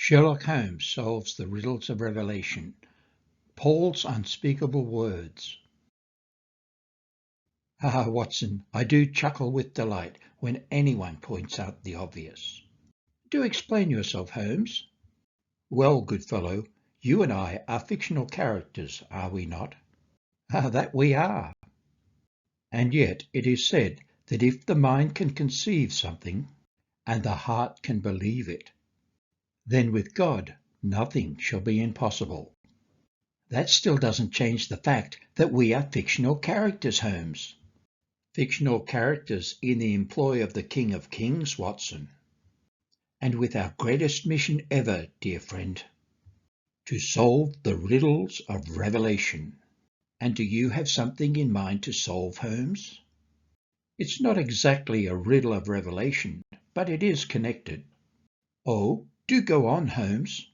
Sherlock Holmes solves the riddles of Revelation. Paul's unspeakable words. Ah, Watson, I do chuckle with delight when anyone points out the obvious. Do explain yourself, Holmes. Well, good fellow, you and I are fictional characters, are we not? Ah, that we are. And yet it is said that if the mind can conceive something, and the heart can believe it, then with God nothing shall be impossible. That still doesn't change the fact that we are fictional characters, Holmes. Fictional characters in the employ of the King of Kings, Watson. And with our greatest mission ever, dear friend, to solve the riddles of Revelation. And do you have something in mind to solve, Holmes? It's not exactly a riddle of Revelation, but it is connected. Oh, do go on, Holmes.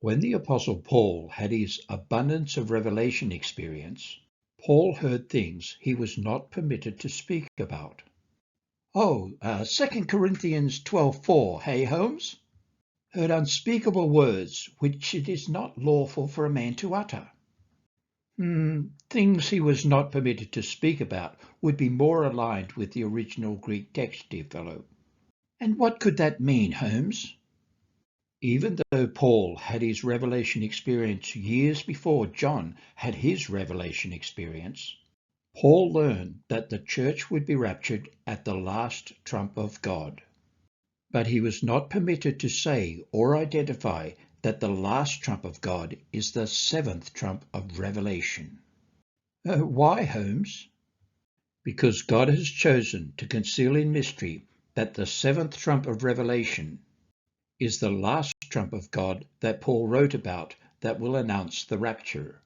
When the Apostle Paul had his abundance of revelation experience, Paul heard things he was not permitted to speak about. 2 Corinthians 12:4, hey, Holmes? Heard unspeakable words which it is not lawful for a man to utter. Things he was not permitted to speak about would be more aligned with the original Greek text, dear fellow. And what could that mean, Holmes? Even though Paul had his revelation experience years before John had his revelation experience, Paul learned that the church would be raptured at the last trump of God. But he was not permitted to say or identify that the last trump of God is the seventh trump of Revelation. Why, Holmes? Because God has chosen to conceal in mystery that the seventh trump of Revelation is the last trump of God that Paul wrote about that will announce the rapture.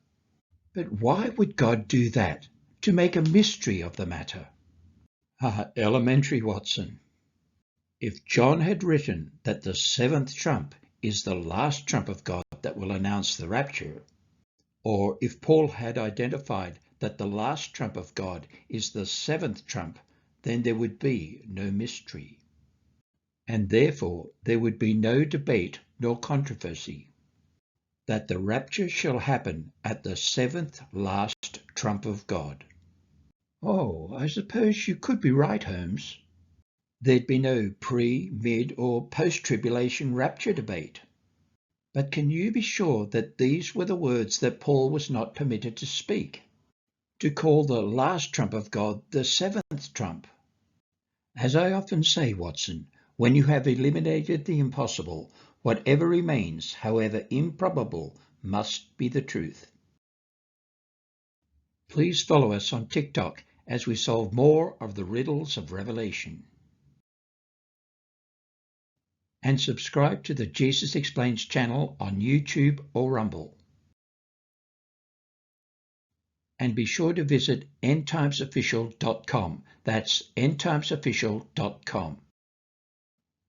But why would God do that? To make a mystery of the matter? Elementary, Watson. If John had written that the seventh trump is the last trump of God that will announce the rapture, or if Paul had identified that the last trump of God is the seventh trump, then there would be no mystery. And therefore there would be no debate nor controversy. That the rapture shall happen at the seventh last trump of God. I suppose you could be right, Holmes. There'd be no pre, mid, or post-tribulation rapture debate. But can you be sure that these were the words that Paul was not permitted to speak? To call the last trump of God the seventh trump? As I often say, Watson, when you have eliminated the impossible, whatever remains, however improbable, must be the truth. Please follow us on TikTok as we solve more of the riddles of Revelation. And subscribe to the Jesus Explains channel on YouTube or Rumble. And be sure to visit endtimesofficial.com. That's endtimesofficial.com.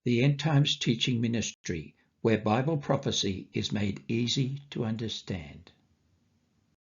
The End Times Teaching Ministry, where Bible prophecy is made easy to understand.